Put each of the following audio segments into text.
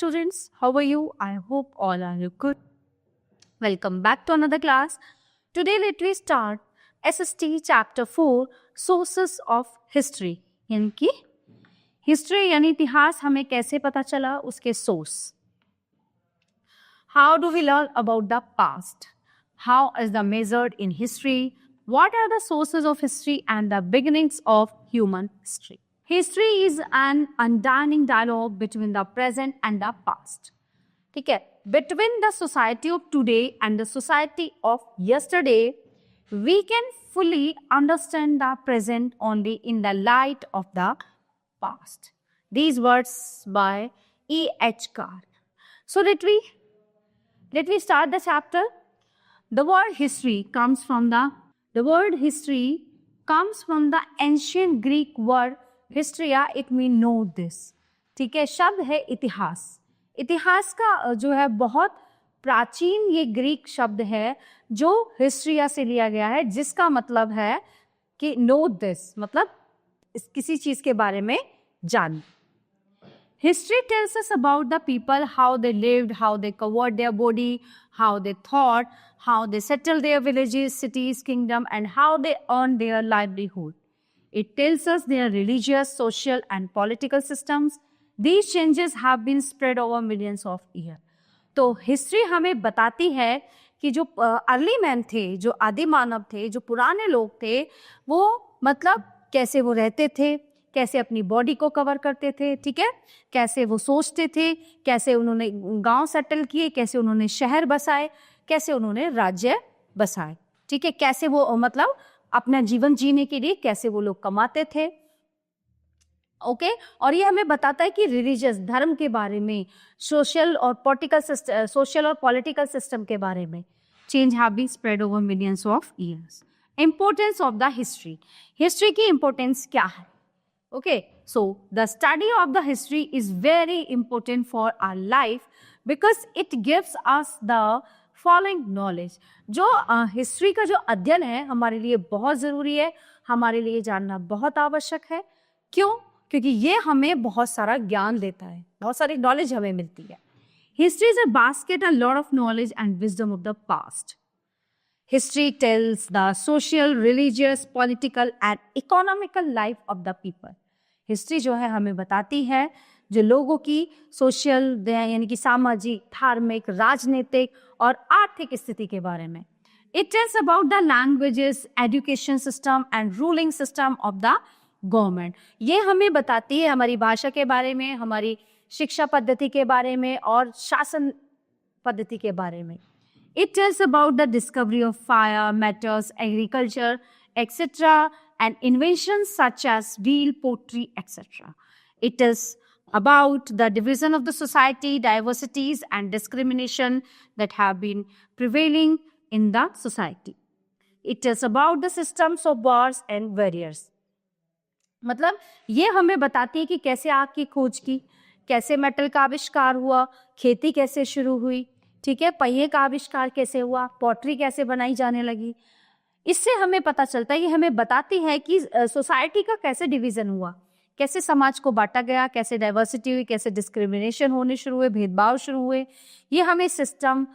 students, how are you? I hope all are good. Welcome back to another class. Today let we start SST chapter 4 sources of history. यानी कि history यानी इतिहास हमें कैसे पता चला, उसके source. How do we learn about the past? How is the measured in history? What are the sources of history and the beginnings of human history? History is an undying dialogue between the present and the past. ठीक है, between the society of today and the society of yesterday, we can fully understand the present only in the light of the past. These words by E.H. Carr. So let we start the chapter. The word history comes from the ancient Greek word historia. It mean know this. ठीक है, शब्द है इतिहास. इतिहास का जो है बहुत प्राचीन ये ग्रीक शब्द है जो हिस्ट्रिया से लिया गया है, जिसका मतलब है कि नो दिस, मतलब किसी चीज के बारे में जान. History tells us about the people, how they lived, how they covered their body, how they thought, how they settled their villages, cities, kingdom and how they earn their livelihood. It tells us their religious, social and political systems. These changes have been spread over millions of years. तो history हमें बताती है कि जो early man थे, जो आदि मानव थे, जो पुराने लोग थे, वो मतलब कैसे वो रहते थे, कैसे अपनी बॉडी को कवर करते थे, ठीक है, कैसे वो सोचते थे, कैसे उन्होंने गांव सेटल किए, कैसे उन्होंने शहर बसाए, कैसे उन्होंने राज्य बसाए, ठीक है, कैसे वो मतलब अपना जीवन जीने के लिए कैसे वो लोग कमाते थे. ओके, और ये हमें बताता है कि रिलीजियस, धर्म के बारे में, सोशल और पॉलिटिकल सिस्टम के बारे में. Change have been spread over millions of years. Importance of the history. History की इंपॉर्टेंस क्या है? Okay, so the study of the history is very important for our life because it gives us the following knowledge. जो history का जो अध्ययन है हमारे लिए बहुत ज़रूरी है, हमारे लिए जानना बहुत आवश्यक है. क्यों? क्योंकि ये हमें बहुत सारा ज्ञान देता है, बहुत सारी नॉलेज हमें मिलती है. History is a basket a lot of knowledge and wisdom of the past. History tells the social, religious, political and economical life of the people. History जो है हमें बताती है जो लोगों की सोशल यानी कि सामाजिक, धार्मिक, राजनीतिक और आर्थिक स्थिति के बारे में. It tells about the languages, education system and ruling system of the government. ये हमें बताती है हमारी भाषा के बारे में, हमारी शिक्षा पद्धति के बारे में और शासन पद्धति के बारे में. It tells about the discovery of fire, metals, agriculture etcetera and inventions such as wheel, pottery etcetera. It tells about the division of the society, diversities and discrimination that have been prevailing in the society. It is about the systems of wars and barriers. मतलब ये हमें बताती है कि कैसे आग की खोज की, कैसे मेटल का आविष्कार हुआ, खेती कैसे शुरू हुई, ठीक है, पहिए का आविष्कार कैसे हुआ, पॉटरी कैसे बनाई जाने लगी. इससे हमें पता चलता है, ये हमें बताती है कि सोसाइटी का कैसे डिवीजन हुआ, कैसे समाज को बांटा गया, कैसे डाइवर्सिटी हुई, कैसे डिस्क्रिमिनेशन होने शुरू हुए, भेदभाव शुरू हुए. ये हमें सिस्टम,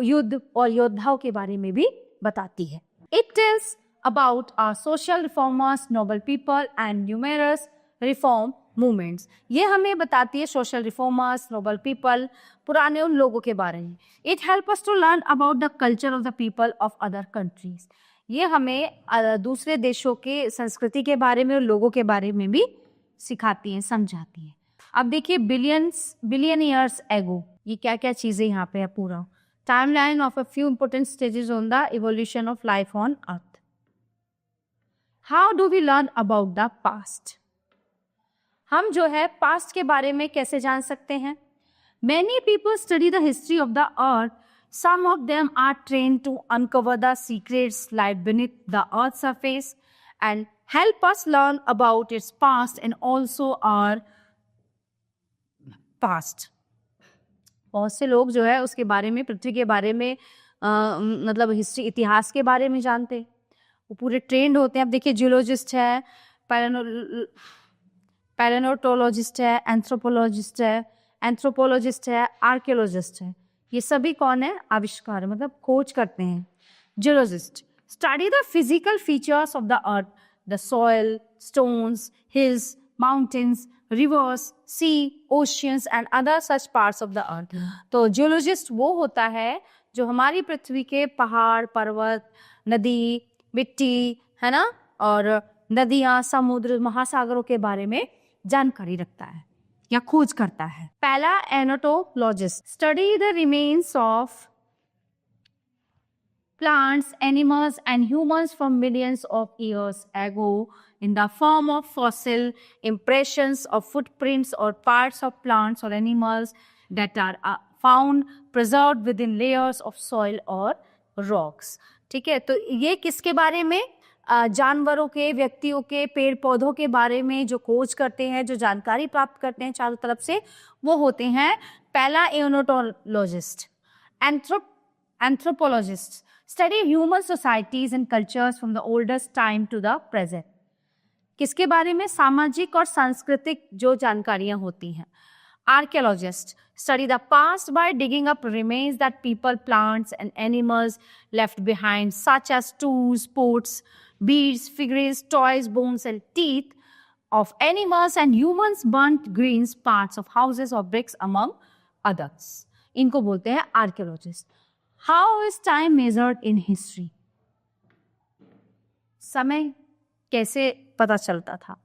युद्ध और योद्धाओं के बारे में भी बताती है. It tells about our social reformers, noble people and numerous reform movements. ये हमें बताती है सोशल रिफॉर्मर्स, नोबल पीपल, पुराने उन लोगों के बारे में. It help us to learn about the culture of the people of other countries. ये हमें दूसरे देशों के संस्कृति के बारे में और लोगों के बारे में भी सिखाती हैं, समझाती हैं. अब देखिए बिलियन ईयर्स एगो, ये क्या क्या चीजें यहाँ पे है पूरा. Timeline of a few important stages on the evolution of life on earth. How do we learn about the past? हम जो है पास्ट के बारे में कैसे जान सकते हैं? Many people study the history of the earth. Some of them are trained to uncover the secrets like beneath the earth surface and help us learn about its past and also our past. बहुत से लोग जो है उसके बारे में, पृथ्वी के बारे में मतलब हिस्ट्री, इतिहास के बारे में जानते हैं, वो पूरे ट्रेंड होते हैं. अब देखिए जियोलॉजिस्ट है, पैलेनोटोलॉजिस्ट है, एंथ्रोपोलॉजिस्ट है, एंथ्रोपोलॉजिस्ट है, आर्कियोलॉजिस्ट है। ये सभी कौन है? आविष्कार, मतलब खोज करते हैं। Geologist study the physical features of the earth, the soil, stones, hills, mountains, rivers, sea, oceans and other such parts of the earth. तो जियोलॉजिस्ट वो होता है जो हमारी पृथ्वी के पहाड़, पर्वत, नदी, मिट्टी, है ना, और नदियां, समुद्र, महासागरों के बारे में जानकारी रखता है या खोज करता है। पहला एनाटोलॉजिस्ट study the remains of plants, animals and humans from millions of years ago in the form of fossil impressions of footprints or parts of plants or animals that are found preserved within layers of soil or rocks. ठीक है, तो ये किसके बारे में? जानवरों के, व्यक्तियों के, पेड़ पौधों के बारे में जो खोज करते हैं, जो जानकारी प्राप्त करते हैं चारों तरफ से, वो होते हैं पहला एनाटोलॉजिस्ट। Anthropologist study human societies and cultures from the oldest time to the present. किसके बारे में? सामाजिक और सांस्कृतिक जो जानकारियां होती हैं। Archaeologists study the past by digging up remains that people, plants and animals left behind, such as tools, pots, beads, figures, toys, bones and teeth of animals and humans, burnt greens, parts of houses or bricks among others. इनको बोलते हैं archaeologists. How is time measured in history? समय कैसे पता चलता था?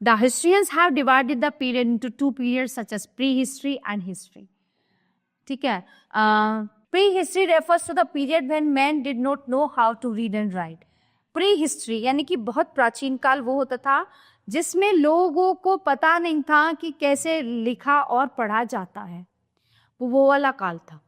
The historians have divided the period into two periods such as prehistory and history. ठीक है, prehistory refers to the period when men did not know how to read and write. Prehistory यानी कि बहुत प्राचीन काल वो होता था जिसमें लोगों को पता नहीं था कि कैसे लिखा और पढ़ा जाता है। वो वाला काल था,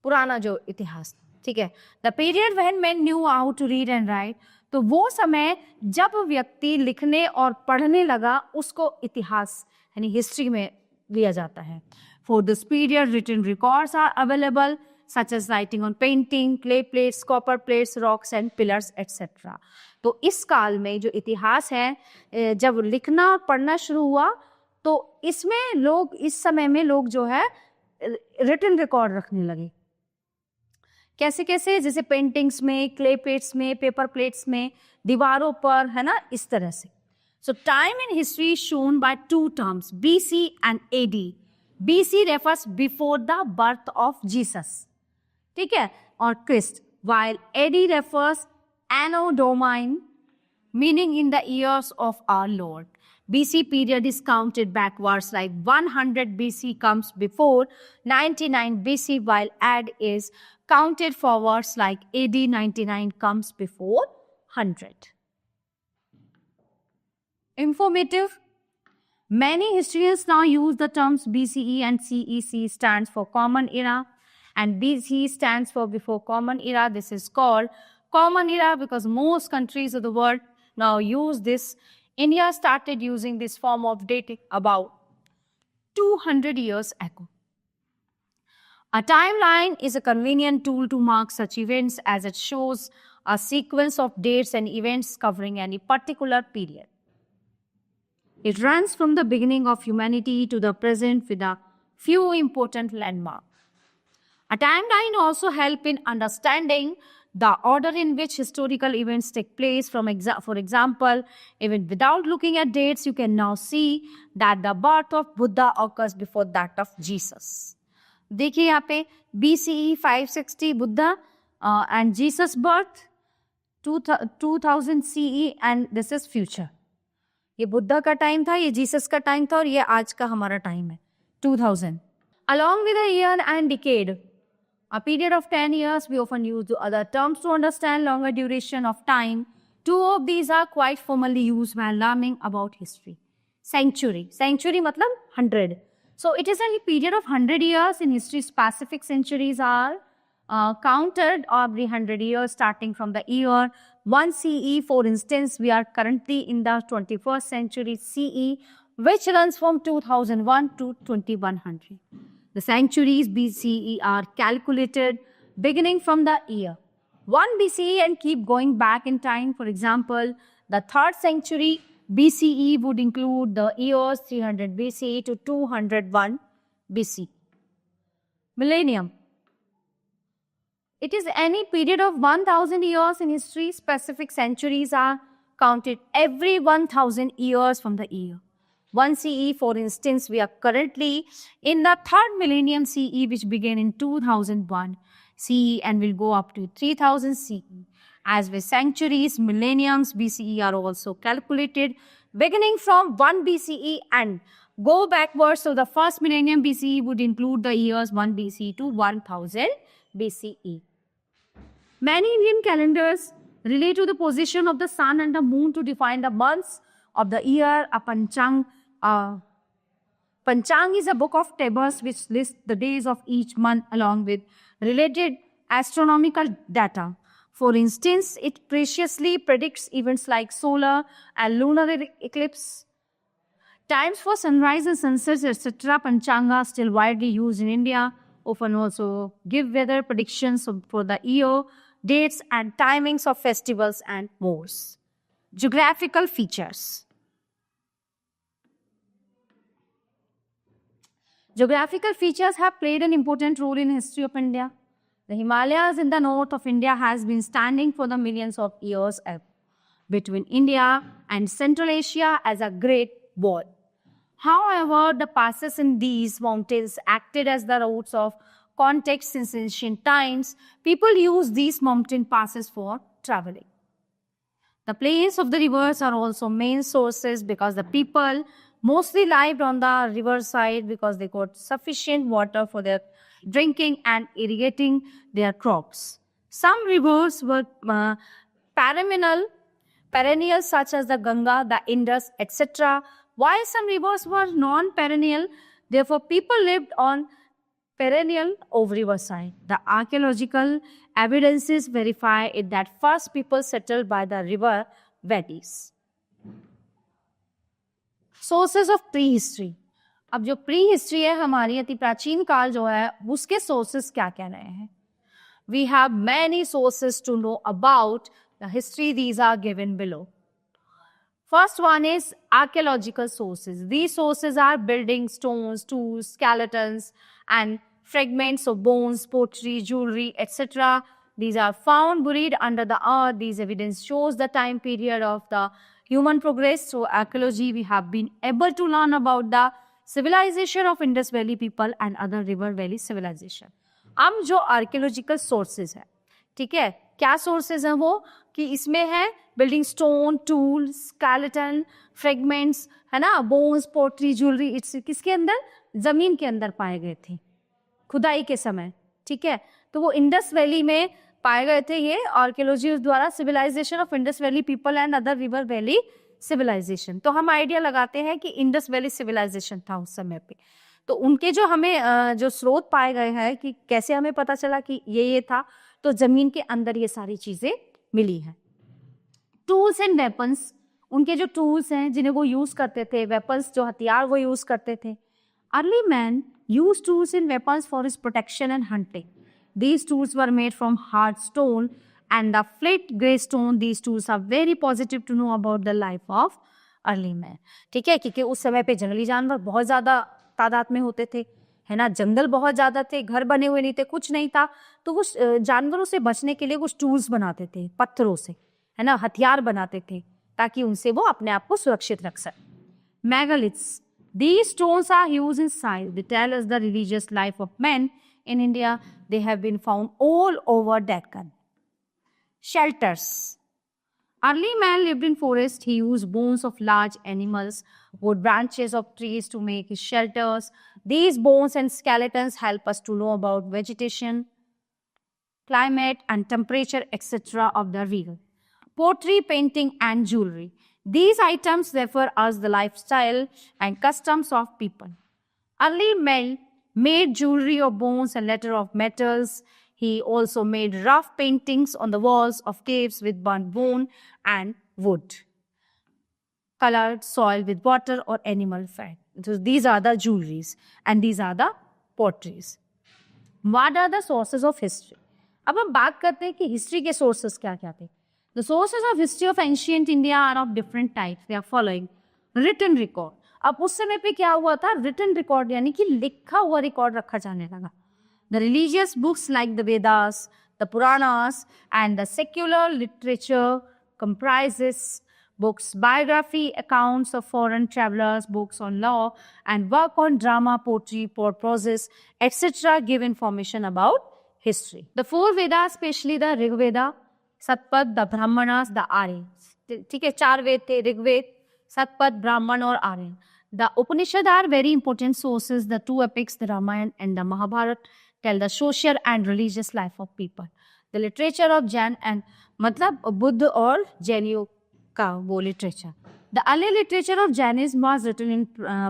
पुराना जो इतिहास था। ठीक है, the period when men knew how to read and write, तो वो समय जब व्यक्ति लिखने और पढ़ने लगा, उसको इतिहास यानी हिस्ट्री में लिया जाता है। For this period written records are available such as writing on painting, clay plates, copper plates, rocks and pillars etcetera. तो इस काल में जो इतिहास है, जब लिखना और पढ़ना शुरू हुआ, तो इसमें लोग, इस समय में लोग जो है रिटन रिकॉर्ड रखने लगे। कैसे कैसे? जैसे पेंटिंग्स में, क्ले प्लेट्स में, पेपर प्लेट्स में, दीवारों पर, है ना, इस तरह से। So time in history shown by two terms, BC and AD. BC refers before the birth of Jesus, ठीक है, और क्रिस्ट, while AD रेफर्स Anno Domini, meaning in the years of our Lord. BC period is counted backwards, like 100 BC comes before 99 BC, while AD is counted forwards, like AD 99 comes before 100. Informative. Many historians now use the terms BCE and CEC stands for Common Era and BC stands for Before Common Era. This is called Common Era because most countries of the world now use this. India started using this form of dating about 200 years ago. A timeline is a convenient tool to mark such events as it shows a sequence of dates and events covering any particular period. It runs from the beginning of humanity to the present with a few important landmarks. A timeline also helps in understanding the order in which historical events take place. For example, even without looking at dates, you can now see that the birth of Buddha occurs before that of Jesus. देखिए यहाँ पे BCE 560 Buddha and Jesus birth 2000 CE and this is future. ये बुद्धा का time था, ये Jesus का time था और ये आज का हमारा टाइम है 2000. Along with a year and decade, a period of 10 years, we often use the other terms to understand longer duration of time. Two of these are quite formally used when learning about history. Century. Century मतलब 100. So it is a period of 100 years. In history, specific centuries are counted every 100 years starting from the year 1 CE. For instance, we are currently in the 21st century CE, which runs from 2001 to 2100. The centuries BCE are calculated beginning from the year 1 BCE and keep going back in time. For example, the 3rd century BCE would include the years 300 BCE to 201 BC. Millennium. It is any period of 1000 years in history. Specific centuries are counted every 1000 years from the year. 1 CE, for instance, we are currently in the third millennium CE, which began in 2001 CE and will go up to 3000 CE. As with centuries, millenniums BCE are also calculated beginning from 1 BCE and go backwards. So the first millennium BCE would include the years 1 BCE to 1000 BCE. Many Indian calendars relate to the position of the sun and the moon to define the months of the year. A Panchang is a book of tables which lists the days of each month along with related astronomical data. For instance, it preciously predicts events like solar and lunar eclipse, times for sunrise and sunsets, etc. Panchanga are still widely used in India, often also give weather predictions for the year, dates and timings of festivals and more. Geographical features. Geographical features have played an important role in the history of India. The Himalayas in the north of India has been standing for the millions of years between India and Central Asia as a great wall. However, the passes in these mountains acted as the routes of contact since ancient times. People use these mountain passes for traveling. The plains of the rivers are also main sources because the people mostly lived on the riverside because they got sufficient water for their drinking and irrigating their crops. Some rivers were perennial such as the Ganga, the Indus, etc. While some rivers were non-perennial, therefore people lived on perennial over riverside. The archaeological evidences verify it that first people settled by the river valleys. Sources of pre history. अब जो pre history है हमारी अति प्राचीन काल जो है उसके सोर्सेज क्या कह रहे हैं. We have many sources to know about the history. These are given below. First one is archaeological sources. These sources are buildings, stones, tools, skeletons, and fragments of bones, pottery, jewelry, etc. These are found buried under the earth. These evidence shows the time period of the human progress. Through archaeology, we have been able to learn about the civilization of Indus Valley people and other river valley civilization. अब जो archaeological sources है, ठीक है, क्या sources हैं वो कि इसमें है building, stone, tool, skeleton, fragments, है ना, बोन्स, पोट्री, ज्वेलरी. इट्स किसके अंदर? जमीन के अंदर पाए गए थे खुदाई के समय. ठीक है, तो वो इंडस वैली में पाए गए थे ये आर्कियोलॉजी द्वारा. Civilisation of Indus valley people and other river valley civilisation. तो हम आइडिया लगाते हैं कि इंडस वैली सिविलाइजेशन था उस समय पे. तो उनके जो हमें जो स्रोत पाए गए हैं कि कैसे हमें पता चला कि ये था, तो जमीन के अंदर ये सारी चीजें मिली हैं. टूल्स एंड वेपन्स, उनके जो टूल्स हैं जिन्हें वो यूज करते थे, वेपन्स जो हथियार वो यूज करते थे. Early man use tools and weapons for his protection and hunting. These tools were made from hard stone and the flint grey stone. These tools are very positive to know about the life of early man. ठीक है, क्योंकि उस समय पे जंगली जानवर बहुत ज़्यादा तादाद में होते थे, है ना, जंगल बहुत ज़्यादा थे, घर बने हुए नहीं थे, कुछ नहीं था. तो वो जानवरों से बचने के लिए कुछ टूल्स बनाते थे पत्थरों से, है ना, हथियार बनाते थे ताकि उनसे वो अपने आप को सुरक्षित रख सकें. Megaliths. These stones are huge in size. They tell us the religious life of men in India. They have been found all over Deccan. Shelters. Early man lived in forest. He used bones of large animals, wood branches of trees to make his shelters. These bones and skeletons help us to know about vegetation, climate, and temperature, etc. of the region. Pottery, painting, and jewelry. These items refer us the lifestyle and customs of people. Early men made jewelry of bones and later of metals. He also made rough paintings on the walls of caves with burnt bone and wood, colored soil with water or animal fat. So these are the jewelries and these are the potteries. What are the sources of history? अब हम बात करते हैं कि history के sources क्या क्या थे. The sources of history of ancient India are of different types. They are following. Written record. अब उस समय पे क्या हुआ था, रिटन रिकॉर्ड यानी कि लिखा हुआ रिकॉर्ड रखा जाने लगा. The religious books like the Vedas, the Puranas and the secular literature comprises books, biography, accounts of foreign travelers, books on law, and work on drama, poetry, prose, etc. give information about history. The four Vedas, especially the Rig Veda, Satpad, the Brahmanas, the Aryans. ठीक है, 4 वेद थे, ऋग्वेद, सतपथ, ब्राह्मण और Aryan. The Upanishad are very important sources. The 2 epics, the Ramayana and the Mahabharata, tell the social and religious life of people. The literature of Jain and मतलब बुद्ध और जैनियों का वो literature. The early literature of Jainism was written in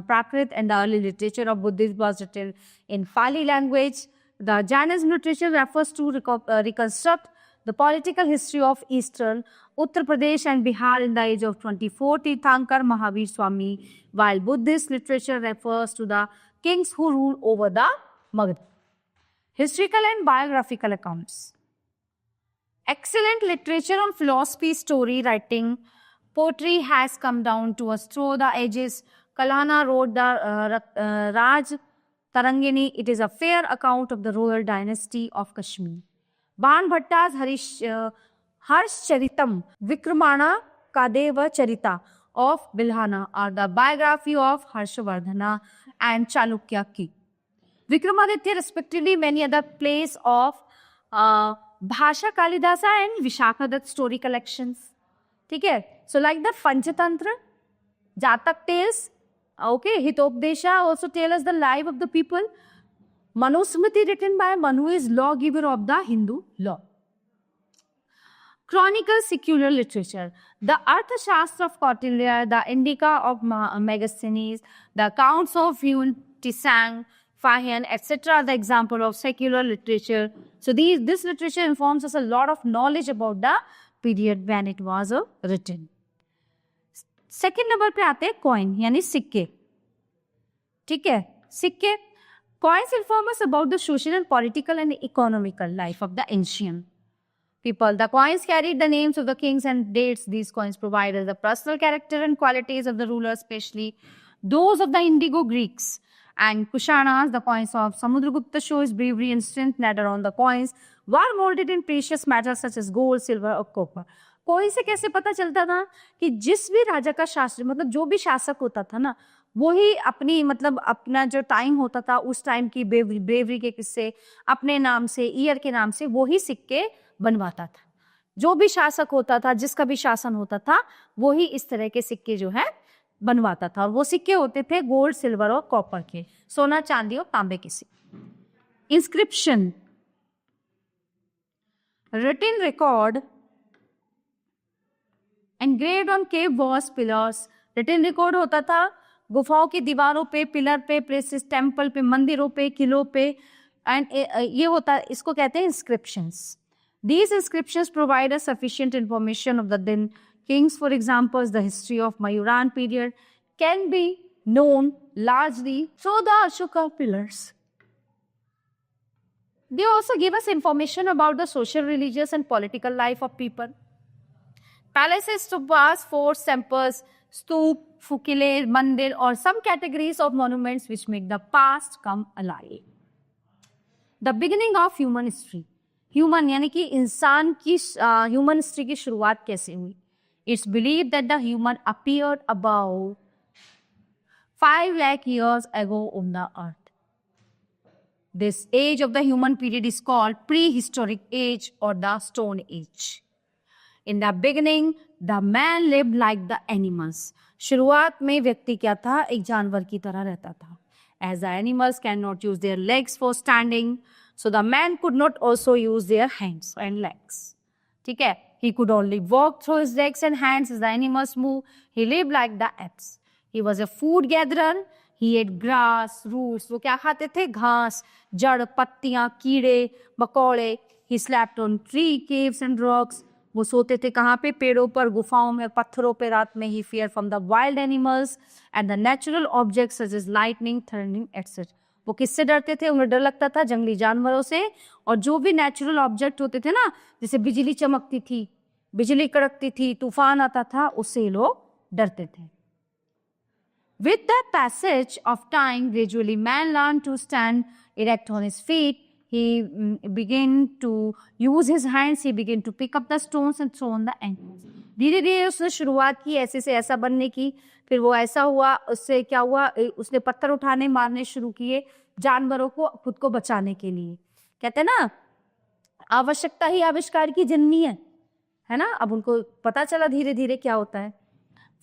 Prakrit and the early literature of Buddhism was written in Pali language. The Jainism literature refers to reconstruct the political history of Eastern Uttar Pradesh and Bihar in the age of 24 Tirthankar Mahavir Swami, while Buddhist literature refers to the kings who ruled over the Magध. Historical and biographical accounts. Excellent literature on philosophy, story writing, poetry has come down to us through the ages. Kalhana wrote the Raj Tarangini. It is a fair account of the royal dynasty of Kashmir. Ban Bhatta's Harshcharitam, Vikramana Kadeva Charita of Bilhana are the biography of Harshavardhana and Chalukya ki. Vikramaditya, respectively, many other plays of Bhasha Kalidasa and Vishakadatta story collections. ठीक है, so like the Panchatantra, Jatak tales, okay, Hitopdesha also tell us the life of the people. Manusmriti written by Manu is lawgiver of the Hindu law. Chronicle secular literature. The Arthashastra of Kautilya, the Indica of Megasthenes, the accounts of Yun Tisang, Fahian, etc. are the example of secular literature. So this literature informs us a lot of knowledge about the period when it was written. Second number पे आते हैं coin यानी सिक्के. ठीक है, सिक्के. Coins inform us about the social and political and economical life of the ancient people. The coins carried the names of the kings and dates. These coins provide us the personal character and qualities of the rulers, especially those of the Indigo Greeks. And Kushanas, the coins of Samudragupta, show his bravery and strength. Later on, the coins were molded in precious metals such as gold, silver or copper. कोई से कैसे पता चलता था कि जिस भी राजा का शास्त्र मतलब जो भी शासक होता था ना, वही अपनी मतलब अपना जो टाइम होता था उस टाइम की ब्रेवरी के किस्से अपने नाम से, ईयर के नाम से वही सिक्के बनवाता था. जो भी शासक होता था, जिसका भी शासन होता था, वही इस तरह के सिक्के जो है बनवाता था. और वो सिक्के होते थे गोल्ड, सिल्वर और कॉपर के, सोना, चांदी और तांबे के सिक्के. Inscription, written record engraved on cave walls, pillars. Written record होता था गुफाओं की दीवारों पे, पिलर पे, प्लेसेस, टेम्पल पे, मंदिरों पे, किलों पे. एंड ये होता है, इसको कहते हैं inscriptions. These inscriptions provide us sufficient information of the then kings. For example, the history of Mayuran period can be known largely through the Ashoka pillars. They also give us information about the social, religious and political life of people. Palaces, stupas, forts, temples, stoop, fukile, mandir or some categories of monuments which make the past come alive. The beginning of human history. Human यानी कि इंसान की human history की शुरुआत कैसे हुई? It's believed that the human appeared about 5 lakh years ago on the earth. This age of the human period is called prehistoric age or the stone age. In the beginning, the man lived like the animals. शुरुआत में व्यक्ति क्या था? एक जानवर की तरह रहता था. As the animals cannot use their legs for standing, so the man could not also use their hands and legs. ठीक है? He could only walk through his legs and hands as the animals move. He lived like the apes. He was a food gatherer. He ate grass, roots. वो क्या खाते थे? घास, जड़, पत्तियां, कीड़े, मकोड़े. He slept on tree, caves and rocks. वो सोते थे कहाँ पे? पेड़ों पर, गुफाओं में, पत्थरों पे रात में. He feared from the wild animals and the natural objects such as lightning, thunder, etc. वो किससे डरते थे? उन्हें डर लगता था जंगली जानवरों से और जो भी नेचुरल ऑब्जेक्ट होते थे ना, जैसे बिजली चमकती थी, बिजली कड़कती थी, तूफान आता था, उससे लोग डरते थे. With the passage of time, gradually man learned to stand erect on his feet. He began to use his hands. He began to pick up the stones and throw on the animals. धीरे धीरे उसने शुरुआत की ऐसे से ऐसा बनने की. फिर वो ऐसा हुआ, उससे क्या हुआ, उसने पत्थर उठाने मारने शुरू किए जानवरों को खुद को बचाने के लिए. कहते हैं ना, आवश्यकता ही आविष्कार की जननी है ना. अब उनको पता चला धीरे धीरे क्या होता है.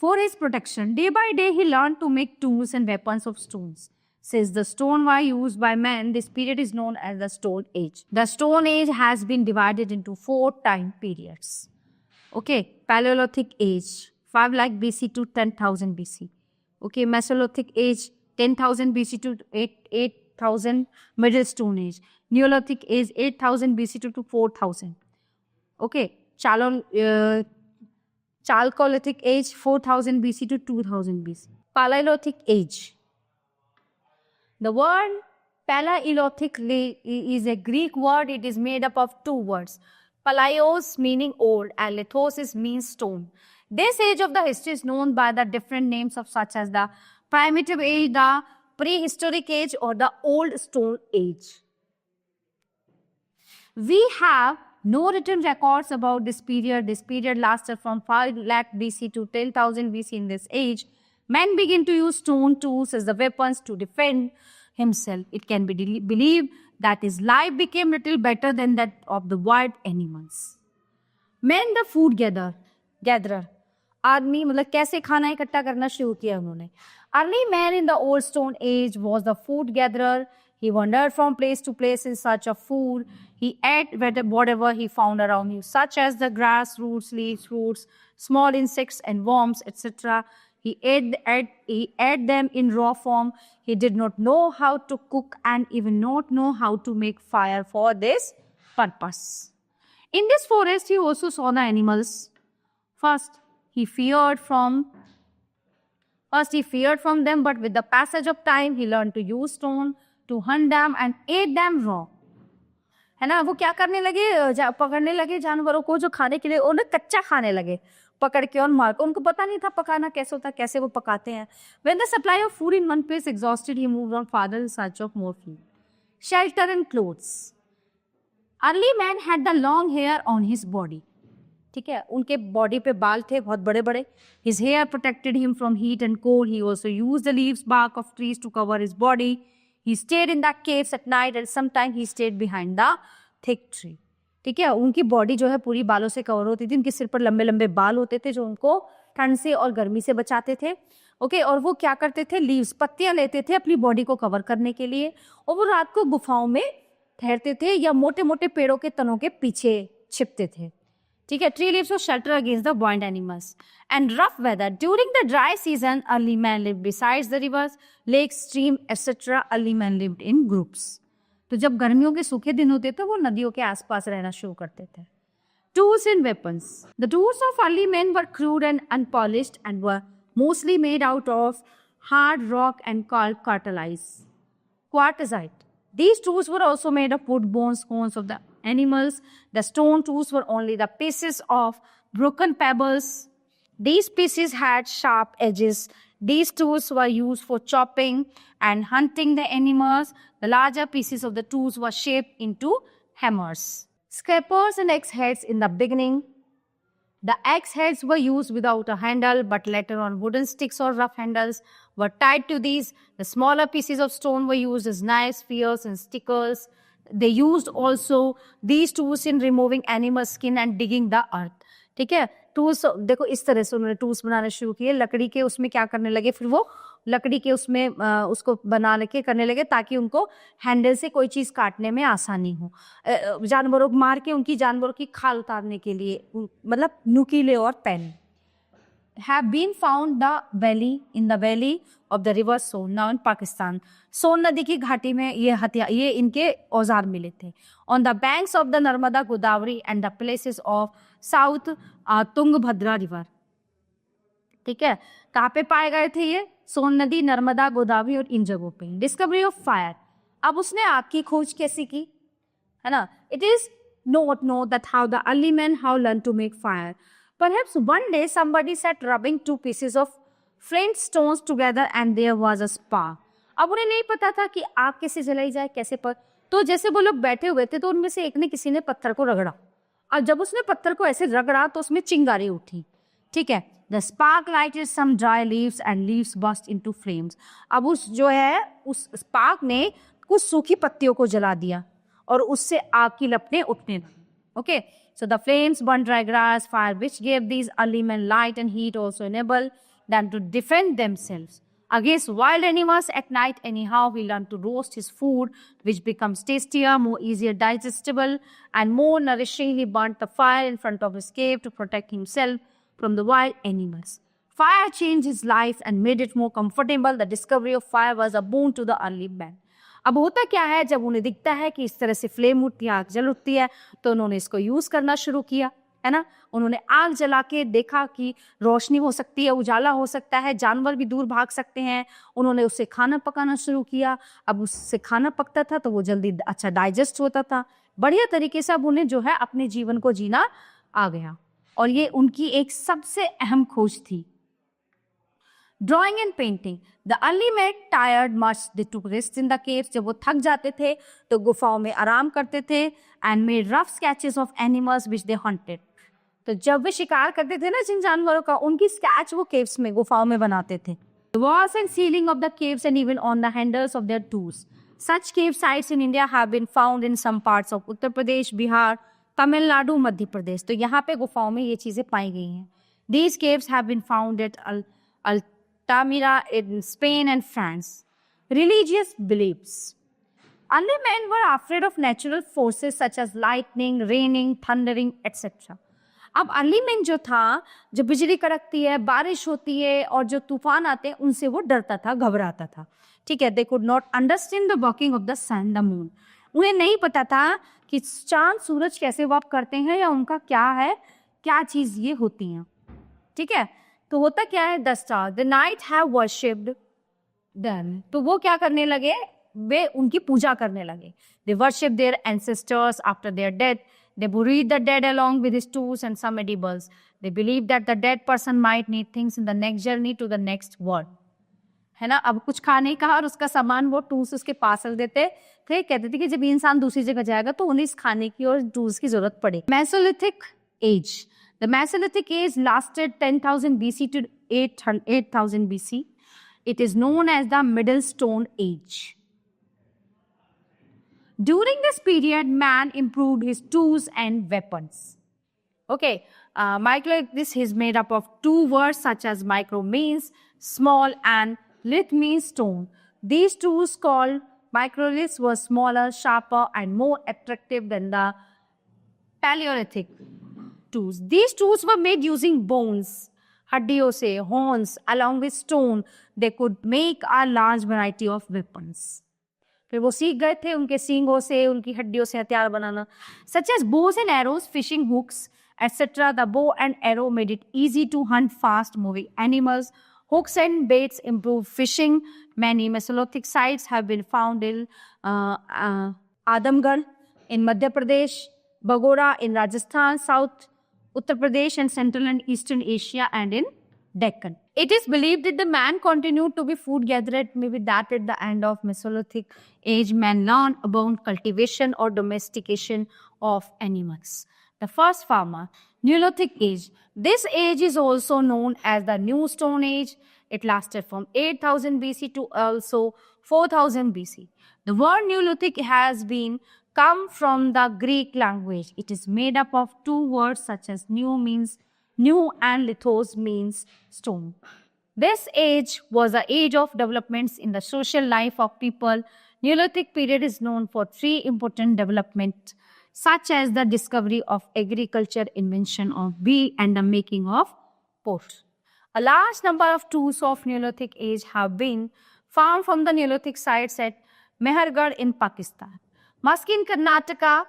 For his protection, day by day he learned to make tools and weapons of stones. Since the stone were used by man, this period is known as the Stone Age. The Stone Age has been divided into 4 time periods. Okay, Paleolithic Age, 5 lakh BC to 10,000 BC. Okay, Mesolithic Age, 10,000 BC to 8,000, Middle Stone Age. Neolithic Age, 8,000 BC to 4,000. Okay, Chalcolithic Age, 4,000 BC to 2,000 BC. Paleolithic Age. The word Paleolithic is a Greek word. It is made up of 2 words. Palaios meaning old and lithosis means stone. This age of the history is known by the different names of such as the Primitive Age, the Prehistoric Age, or the Old Stone Age. We have no written records about this period. This period lasted from 5 lakh BC to 10,000 BC. In this age, man began to use stone tools as the weapons to defend himself. It can be believed that his life became little better than that of the wild animals. Man the food gatherer. आदमी मतलब कैसे खाना इकट्ठा करना शुरू किया उन्होंने. Early man in the Old Stone Age was the food gatherer. He wandered from place to place in search of food. He ate whatever he found around him, such as the grass, roots, leaves, fruits, small insects and worms, etc. He ate them in raw form. He did not know how to cook and even not know how to make fire for this purpose. In this forest, he also saw the animals. First, he feared from them, but with the passage of time, he learned to use stone to hunt them and ate them raw. है ना, वो क्या करने लगे, पकड़ने लगे जानवरों को जो खाने के लिए, उन्हें कच्चा खाने लगे, पकड़ के और मार के. उनको पता नहीं था पकाना कैसे होता है, कैसे वो पकाते हैं. When the supply of food in one place exhausted, he moved on farther in search of more food. Shelter and clothes. Early man had the long hair on his body. ठीक है, उनके बॉडी पे बाल थे बहुत बड़े बड़े. His hair protected him from heat and cold. He also used the leaves, bark of trees to cover his body. He stayed in the caves at night and sometimes he stayed behind the thick tree. ठीक है, उनकी body जो है पूरी बालों से cover होती थी. उनके सिर पर लंबे लंबे बाल होते थे जो उनको ठंड से और गर्मी से बचाते थे. ओके, और वो क्या करते थे, लीव्स, पत्तियां लेते थे अपनी बॉडी को कवर करने के लिए, और वो रात को गुफाओं में ठहरते थे या मोटे मोटे पेड़ों के तनों के पीछे छिपते थे. ठीक है, tree leaves for shelter against the wild animals and rough weather. During the dry season, early man lived besides the rivers, lake, stream etcetera. Early man lived in groups. तो जब गर्मियों के सूखे दिन होते थे वो नदियों के आसपास रहना शुरू करते थे. Tools and weapons. The tools of early men were crude and unpolished and were mostly made out of hard rock and called quartzite. These tools were also made of wood, bones, cones of the animals. The stone tools were only the pieces of broken pebbles. These pieces had sharp edges. These tools were used for chopping and hunting the animals. The larger pieces of the tools were shaped into hammers. Scrapers and axe heads. In the beginning, the axe heads were used without a handle, but later on wooden sticks or rough handles were tied to these. The smaller pieces of stone were used as knives, spears, and stickers. They used also these tools in removing animal skin and digging the earth. ठीक है, tools देखो इस तरह से उन्होंने tools बनाने शुरू किए. लकड़ी के उसमें क्या करने लगे, फिर वो लकड़ी के उसमें उसको बना के करने लगे ताकि उनको हैंडल से कोई चीज़ काटने में आसानी हो. जानवरों को मार के उनकी जानवरों की खाल उतारने के लिए, मतलब नुकीले और pen. Have been found in the valley of the river Son, now in Pakistan. सोन नदी की घाटी में ये इनके औजार मिले थे. On the banks of the Narmada, Godavari and the places of South Tungabhadra river. ठीक है, कहाँ पे पाए गए थे ये, सोन नदी, नर्मदा, गोदावरी और इन जगहों पे. Discovery of fire. अब उसने आग की खोज कैसी की, है ना. It is not known that how the early men learned to make fire. Perhaps one day somebody sat rubbing 2 pieces of flint stones together and there was a spark. अब उन्हें नहीं पता था कि आग कैसे जलाई जाए, कैसे पर, तो जैसे वो लोग बैठे हुए थे तो उनमें से एक ने किसी ने पत्थर को रगड़ा, और जब उसने पत्थर को ऐसे रगड़ा तो उसमें चिंगारी उठी, ठीक है. The spark lighted some dry leaves and leaves burst into flames. अब उस जो है उस स्पार्क ने कुछ सूखी पत्तियों को जला दिया और उससे आग की लपटें उठने लगी. Okay, so the flames burned dry grass, fire, which gave these early men light and heat, also enabled them to defend themselves against wild animals at night. Anyhow, he learned to roast his food, which becomes tastier, more easier digestible, and more nourishing. He burnt the fire in front of his cave to protect himself from the wild animals. Fire changed his life and made it more comfortable. The discovery of fire was a boon to the early men. अब होता क्या है, जब उन्हें दिखता है कि इस तरह से फ्लेम उठती है, आग जल उठती है, तो उन्होंने इसको यूज करना शुरू किया, है ना. उन्होंने आग जला के देखा कि रोशनी हो सकती है, उजाला हो सकता है, जानवर भी दूर भाग सकते हैं. उन्होंने उससे खाना पकाना शुरू किया. अब उससे खाना पकता था तो वो जल्दी अच्छा डाइजेस्ट होता था, बढ़िया तरीके से अब उन्हें जो है अपने जीवन को जीना आ गया. और ये उनकी एक सबसे अहम खोज थी. Drawing and painting. The early made tired much, they took rest in the caves. जब वो थक जाते थे तो गुफाओं में आराम करते थे. And made rough sketches of animals which they hunted. तो जब वे शिकार करते थे ना जिन जानवरों का, उनकी स्केच वो केव्स में, गुफाओं में बनाते थे. The walls and ceiling of the caves and even on the handles of their tools. Such cave sites in India have been found in some parts of Uttar Pradesh, Bihar, Tamil Nadu, Madhya Pradesh. तो यहाँ पे गुफाओं में ये चीजें पाई गई हैं. These caves have been found at Altamira in Spain and France. Religious beliefs. Early men were afraid of natural forces such as lightning, raining, thundering, etc. अब अर्ली मैन जो था, जो बिजली कड़कती है, बारिश होती है और जो तूफान आते हैं, उनसे वो डरता था, घबराता था, ठीक है. They could not understand the working of the sun, the moon. उन्हें नहीं पता था कि चांद सूरज कैसे वर्क करते हैं या उनका क्या है, क्या चीज ये होती हैं, ठीक है. तो होता क्या है, the star, the night have worshipped them. तो वो क्या करने लगे, वे उनकी पूजा करने लगे. They worship their ancestors after their death. They buried the dead along with his tools and some edibles. They believed that the dead person might need things in the next journey to the next world. है ना. अब कुछ खा नहीं कहा और उसका सामान वो टूल्स उसके पास रख देते थे. कहते थे कि जब इंसान दूसरी जगह जाएगा तो उन्हें इस खाने की और टूल्स की जरूरत पड़े. Mesolithic age. The Mesolithic age lasted 10,000 BC to 8,000 BC. It is known as the Middle Stone Age. During this period, man improved his tools and weapons. Okay, micro, this is made up of two words such as micro means small and lith means stone. These tools called microliths were smaller, sharper and more attractive than the Paleolithic tools. These tools were made using bones, हड्डियों से, horns, along with stone. They could make a large variety of weapons. फिर वो सीख गए थे उनके सींगों से, उनकी हड्डियों से हथियार बनाना. Such as bows and arrows, fishing hooks, etc. The bow and arrow made it easy to hunt fast-moving animals. Hooks and baits improved fishing. Many Mesolithic sites have been found in Adamgarh in Madhya Pradesh, Bagora in Rajasthan, South Uttar Pradesh and Central and Eastern Asia and in Deccan. It is believed that the man continued to be food gatherer. Maybe that at the end of Mesolithic age, man learned about cultivation or domestication of animals. The first farmer, Neolithic age. This age is also known as the New Stone Age. It lasted from 8,000 BC to also 4,000 BC. The word Neolithic has been come from the Greek language. It is made up of two words such as new means new and lithos means stone. This age was the age of developments in the social life of people. Neolithic period is known for three important developments such as the discovery of agriculture, invention of bee and the making of pot. A large number of tools of Neolithic age have been found from the Neolithic sites at Mehergarh in Pakistan, Maski in Karnataka,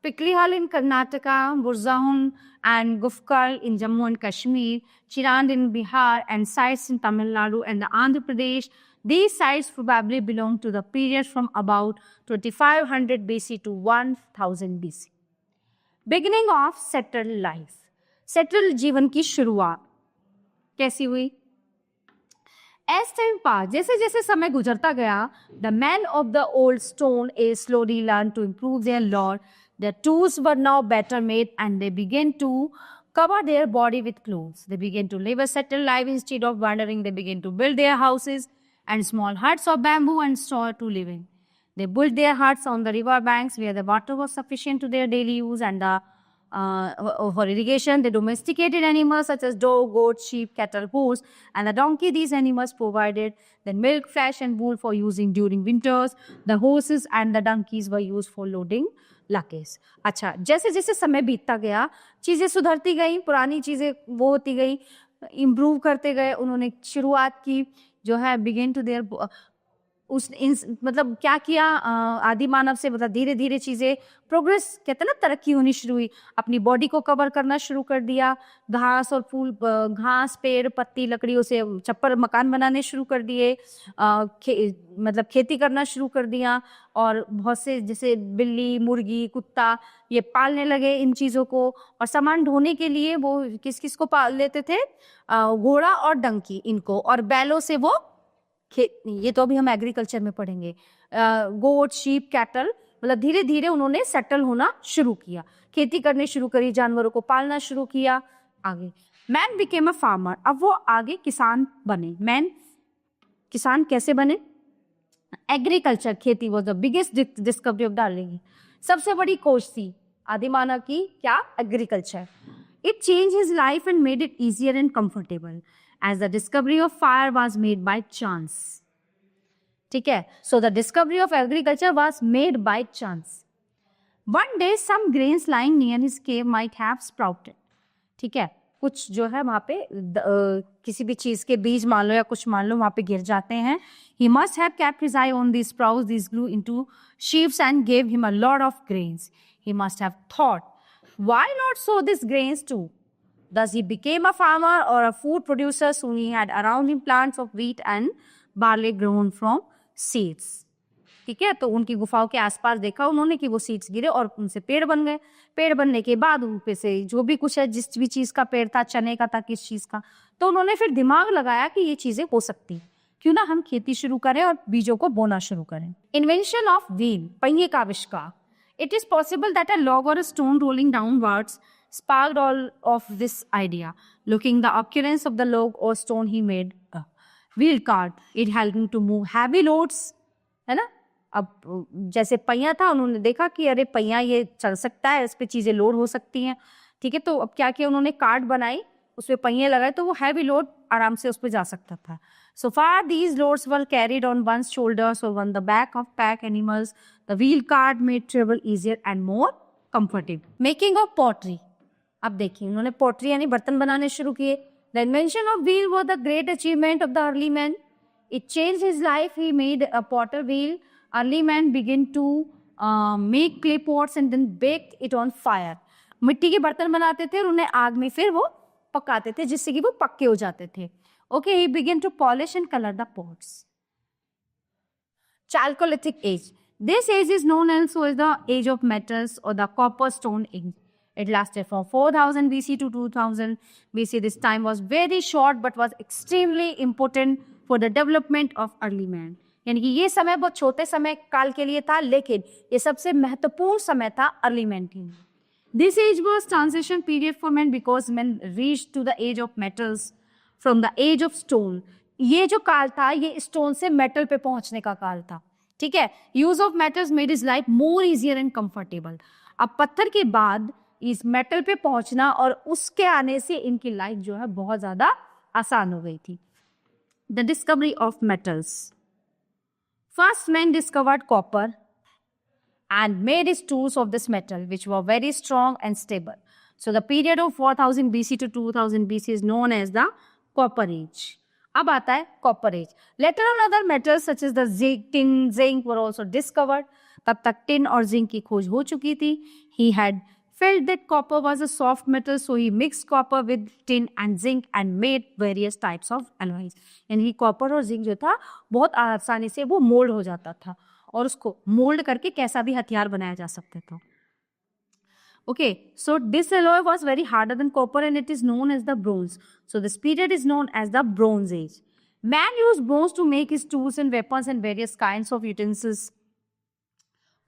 Piklihal in Karnataka, Burzahun and Gufkar in Jammu and Kashmir, Chirand in Bihar, and sites in Tamil Nadu and the Andhra Pradesh. These sites probably belong to the period from about 2500 BC to 1000 BC. Beginning of settled life. Settled जीवन की शुरुआत कैसी हुई? As time passed, जैसे जैसे समय गुजरता गया, the men of the old stone age slowly learned to improve their lore. Their tools were now better made, and they began to cover their body with clothes. They began to live a settled life instead of wandering. They began to build their houses and small huts of bamboo and straw to live in. They built their huts on the river banks where the water was sufficient to their daily use and for irrigation. They domesticated animals such as dog, goat, sheep, cattle, horse, and the donkey. These animals provided the milk, flesh, and wool for using during winters. The horses and the donkeys were used for loading leakage. अच्छा, जैसे जैसे समय बीतता गया, चीज़ें सुधरती गई, पुरानी चीज़ें वो होती गई, इम्प्रूव करते गए. उन्होंने शुरुआत की जो है बिगिन टू देयर मतलब क्या किया, आदि मानव से मतलब धीरे धीरे चीज़ें प्रोग्रेस, कहते हैं ना, तरक्की होनी शुरू हुई. अपनी बॉडी को कवर करना शुरू कर दिया. घास और फूल, घास, पेड़, पत्ती, लकड़ियों से छप्पर मकान बनाने शुरू कर दिए. मतलब खेती करना शुरू कर दिया. और बहुत से जैसे बिल्ली, मुर्गी, कुत्ता, ये पालने लगे इन चीज़ों को. और सामान ढोने के लिए वो किस किस को पाल लेते थे, घोड़ा और डंकी इनको. और बैलों से वो ये तो अभी हम एग्रीकल्चर में पढ़ेंगे. गोट, शीप, कैटल, मतलब धीरे धीरे उन्होंने सेटल होना शुरू किया, खेती करने शुरू करी, जानवरों को पालना शुरू किया. आगे मैन बिकेम अ फार्मर. अब वो आगे किसान बने. मैन किसान कैसे बने? एग्रीकल्चर, खेती was the biggest discovery of the early. सबसे बड़ी खोज थी आदि मानव की क्या? Agriculture. It change his life and made it easier and comfortable as the discovery of fire was made by chance. ठीक है, so the discovery of agriculture was made by chance. One day some grains lying near his cave might have sprouted. ठीक है, कुछ जो है वहाँ पे किसी भी चीज के बीज मान लो या कुछ मान लो वहाँ पे गिर जाते हैं. He must have kept his eye on these sprouts. These grew into sheaves and gave him a lot of grains. He must have thought, why not sow these grains too? Thus he became a farmer or a food producer. Soon he had around him plants of wheat and barley grown from seeds. ठीक है, तो उनकी गुफाओं के आसपास देखा उन्होंने कि वो सीड्स गिरे और उनसे पेड़ बन गए. पेड़ बनने के बाद उन पे से जो भी कुछ है, जिस भी चीज का पेड़ था, चने का था, किस चीज का, तो उन्होंने फिर दिमाग लगाया कि ये चीजें हो सकती, क्यों ना हम खेती शुरू करें और बीजों को बोना शुरू करें. इन्वेंशन ऑफ व्हील, पहिए का आविष्कार. It is possible that a log or a stone rolling downwards sparked all of this idea. Looking the occurrence of the log or stone, he made a wheel cart. It helped him to move heavy loads. है ना? अब जैसे पहिया था, उन्होंने देखा कि अरे पहिया ये चल सकता है, इस पे चीजें लोड हो सकती हैं. ठीक है, तो अब क्या किया उन्होंने? कार्ट बनाई, उस पे पहिए लगाए, तो वो हैवी लोड आराम से उस पे जा सकता था. So far these loads were carried on one's shoulders or on the back of pack animals. The wheel cart made travel easier and more comfortable. Making of pottery. अब देखिए उन्होंने पोट्री यानी बर्तन बनाने शुरू किए. The invention of wheel was the great achievement of the early man. It change his life. He made a potter wheel. Early man begin to make clay pots and then bake it on fire. मिट्टी के बर्तन बनाते थे और उन्हें आग में फिर वो पकाते थे जिससे कि वो पक्के हो जाते थे. Okay, he begin to polish and colour the pots. Chalcolithic age. This age is known also as the age of metals or the copper stone age. It lasted from 4000 BC to 2000 BC. This time was very short but was extremely important for the development of early man. यानी कि ये समय बहुत छोटे समय काल के लिए था, लेकिन ये सबसे महत्वपूर्ण समय था अर्ली मैन के लिए. This age was transition period for men because men reached to the age of metals from the age of stone. ये जो काल था ये स्टोन से मेटल पे पहुंचने का काल था. ठीक है, use of metals made his life more easier and comfortable. अब पत्थर के बाद इस मेटल पे पहुंचना और उसके आने से इनकी लाइफ जो है बहुत ज्यादा आसान हो गई थी. The discovery of metals. First man discovered copper and made his tools of this metal, which were very strong and stable. So the period of 4000 BC to 2000 BC is known as the Copper Age. अब आता है Copper Age. Later on other metals such as the tin, zinc were also discovered. तब तक tin और zinc की खोज हो चुकी थी. He had felt that copper was a soft metal, so he mixed copper with tin and zinc and made various types of alloys. यानी copper और zinc जो था बहुत आसानी से वो मोल्ड हो जाता था और उसको मोल्ड करके कैसा भी हथियार बनाया जा सकता था. Okay, so this alloy was very harder than copper and it is known as the bronze. So this period is known as the Bronze Age. Man used bronze to make his tools and weapons and various kinds of utensils.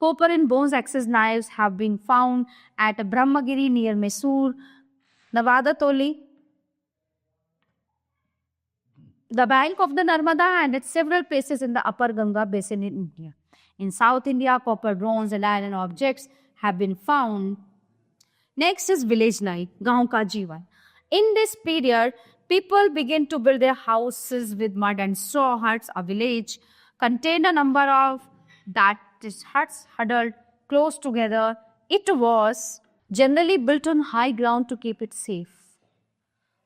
Copper and bronze axes knives have been found at Brahmagiri near Mysore, Navada the bank of the Narmada, and at several places in the upper Ganga basin in India. In South India, copper, bronze, and iron objects have been found. Next is village life, Gaon ka Jeevan. In this period, people began to build their houses with mud and straw huts. A village contained a number of huts huddled close together. It was generally built on high ground to keep it safe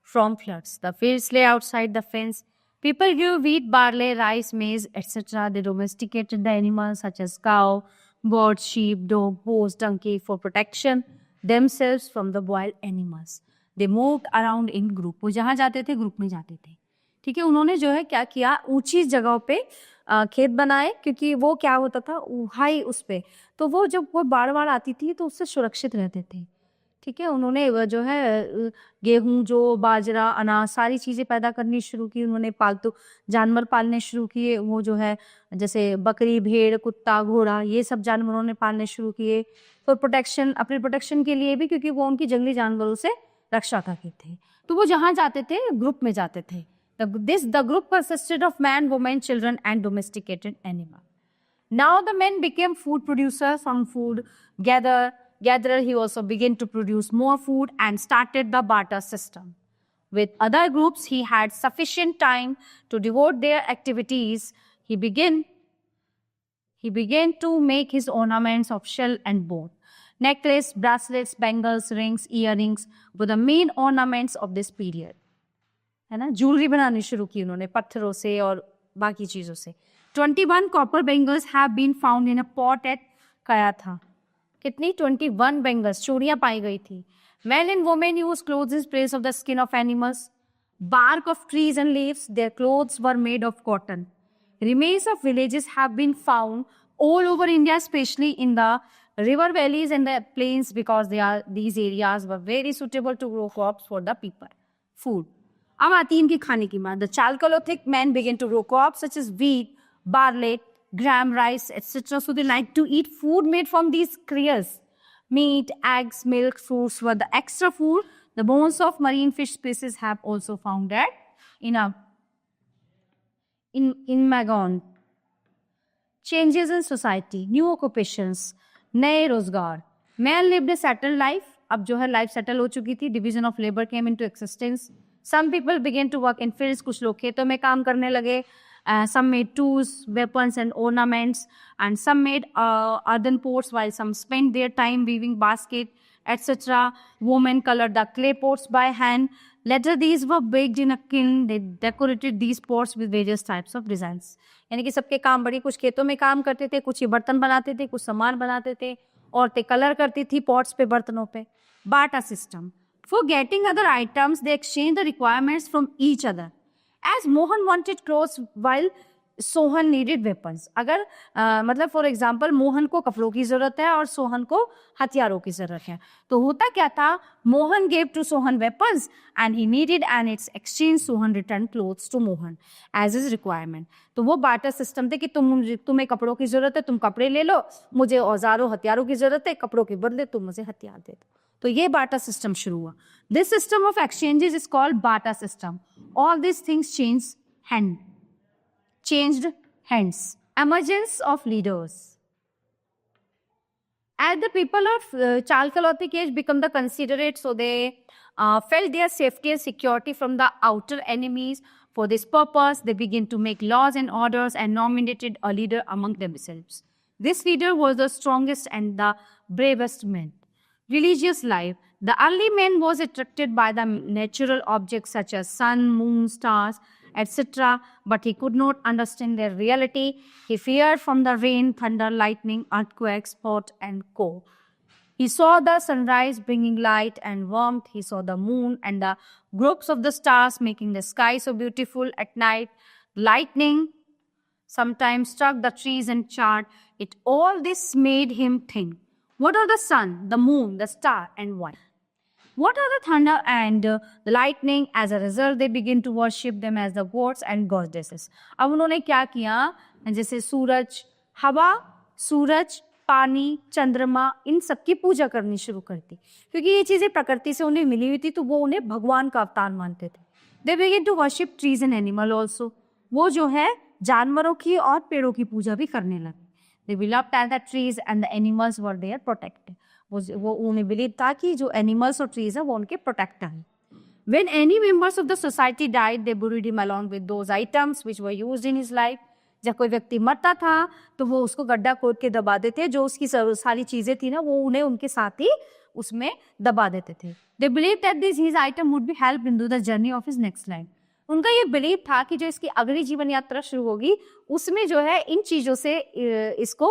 from floods. The fields lay outside the fence. People grew wheat, barley, rice, maize, etc. They domesticated the animals such as cow, birds, sheep, dog, horse, donkey for protection themselves from the wild animals. They moved around in group. वो जहाँ जाते थे group में जाते थे. ठीक है, उन्होंने जो है क्या किया, ऊंची जगहों पे खेत बनाए, क्योंकि वो क्या होता था हाई उस पे, तो वो जब कोई बाढ़ आती थी तो उससे सुरक्षित रहते थे. ठीक है, उन्होंने जो है गेहूं, जो बाजरा, अनाज, सारी चीज़ें पैदा करनी शुरू की. उन्होंने पालतू जानवर पालने शुरू किए. वो जो है जैसे बकरी, भेड़, कुत्ता, घोड़ा, ये सब जानवर उन्होंने पालने शुरू किए फॉर प्रोटेक्शन, अपने प्रोटेक्शन के लिए भी, क्योंकि वो उनकी जंगली जानवरों से रक्षा करते थे. तो वो जहाँ जाते थे ग्रुप में जाते थे. The group consisted of man, women, children and domesticated animal. Now the men became food producers. From food gatherer, he also began to produce more food and started the barter system. With other groups, he had sufficient time to devote their activities. He began to make his ornaments of shell and bone. Necklace, bracelets, bangles, rings, earrings were the main ornaments of this period. है ना, jewellery बनानी शुरू की उन्होंने पत्थरों से और बाकी चीज़ों से. 21 copper bangles have been found in a pot at Kayatha. कितनी? 21 बैंगल्स, चूड़ियाँ पाई गई थी. Men and women used clothes in place of the skin of animals, bark of trees and leaves. Their clothes were made of cotton. Remains of villages have been found all over India, especially in the river valleys and the plains, because these areas were very suitable to grow crops for the people. Food. अब आती है इनकी खाने की बात. The Chalcolithic men began to grow crops such as wheat, barley, gram, rice, etc. So they like to eat food made from these cereals. Meat, eggs, milk, fruits were the extra food. The bones of marine fish species have also found that in Magon. Changes in society, new occupations, नए रोजगार. Man lived a settled life. अब जो है life settle हो चुकी थी. Division of labor came into existence. Some people began to work in fields. कुछ लोग खेतों में काम करने लगे. Some made tools, weapons and ornaments, and some made earthen pots, while some spent their time weaving basket, etc. Women colored the clay pots by hand. Later these were baked in a kiln. They decorated these pots with various types of designs. यानी कि सबके काम बड़ी, कुछ खेतों में काम करते थे, कुछ ही बर्तन बनाते थे, कुछ सामान बनाते थे. औरतें कलर करती थी पॉट्स पे, बर्तनों पे. Barter system. For getting other items, they exchanged the requirements from each other. As Mohan wanted clothes while Sohan needed weapons. अगर मतलब फॉर एग्जाम्पल मोहन को कपड़ों की जरूरत है और सोहन को हथियारों की जरूरत है, तो होता क्या था, Mohan gave to Sohan weapons and he needed and it's exchange Sohan return clothes to Mohan as is requirement. तो वो बार्टर सिस्टम थे कि तुम्हें कपड़ों की जरूरत है, तुम कपड़े ले लो, मुझे औजारों हथियारों की जरूरत है, कपड़ों के बदले तुम मुझे हथियार दे दो. तो ये बार्टर सिस्टम शुरू हुआ. This system of exchanges is called barter system. All this things changed hands. Emergence of leaders. As the people of Chalcolithic age become the considerate, so they felt their safety and security from the outer enemies. For this purpose, they began to make laws and orders and nominated a leader among themselves. This leader was the strongest and the bravest man. Religious life. The early man was attracted by the natural objects such as sun, moon, stars, etc., but he could not understand their reality. He feared from the rain, thunder, lightning, earthquakes, hot and cold. He saw the sunrise bringing light and warmth. He saw the moon and the groups of the stars making the sky so beautiful at night. Lightning sometimes struck the trees and charred. All this made him think, what are the sun, the moon, the star, and why? What are the thunder and the lightning? As a result, they begin to worship them as the gods and goddesses. अब उन्होंने क्या किया, जैसे सूरज, हवा, सूरज, पानी, चंद्रमा, इन सब की पूजा करनी शुरू कर दी, क्योंकि ये चीजें प्रकृति से उन्हें मिली हुई थी, तो वो उन्हें भगवान का अवतार मानते थे. They begin to worship trees and animal also. वो जो है जानवरों की और पेड़ों की पूजा भी करने लगे. They believed that the trees and the animals were their protector. वो उन्हें बिलीव था कि जो एनिमल्स और ट्रीज है वो उनके प्रोटेक्टर हैं. When any members of the society died, they buried him along with those items which were used in his life. जब कोई व्यक्ति मरता था तो वो उसको गड्ढा खोद के दबा देते, जो उसकी सारी चीजें थी ना, वो उन्हें उनके साथ ही उसमें दबा देते थे. They believed that his item would be helped into the journey of his next life. उनका ये बिलीव था कि जो इसकी अगली जीवन यात्रा शुरू होगी उसमें जो है इन चीजों से इसको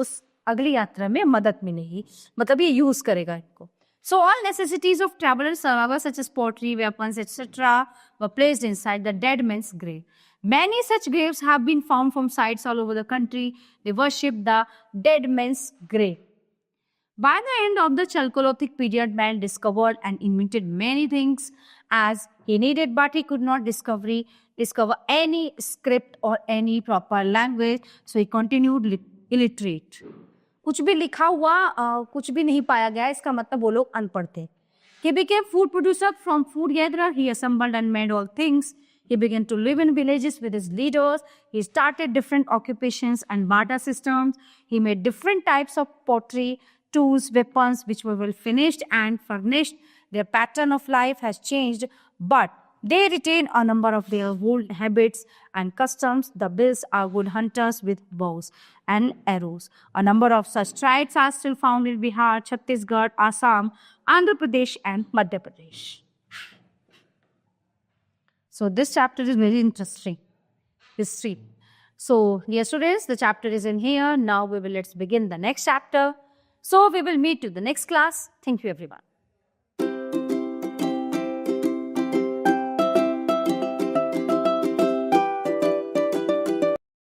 उस अगली यात्रा में मदद मिलेगी, मतलब ये यूज करेगा इनको. So all necessities of travel and survival such as pottery, weapons, etc. were placed inside the dead man's grave. Many such graves have been found from sites all over the country. They worship the dead man's grave. By the end of the Chalcolithic period, man discovered and invented many things as he needed, but he could not discover any script or any proper language, so he continued illiterate. कुछ भी लिखा हुआ कुछ भी नहीं पाया गया, इसका मतलब वो लोग अनपढ़ थे. He became food producer from food gatherer. He assembled and made all things. He began to live in villages with his leaders. He started different occupations and barter systems. He made different types of pottery, tools, weapons, which were well finished and furnished. Their pattern of life has changed, but they retain a number of their old habits and customs. The Bills are good hunters with bows and arrows. A number of such tribes are still found in Bihar, Chhattisgarh, Assam, Andhra Pradesh, and Madhya Pradesh. So this chapter is very interesting, history. So dear students, the chapter is in here. Now let's begin the next chapter. So we will meet to the next class. Thank you everyone.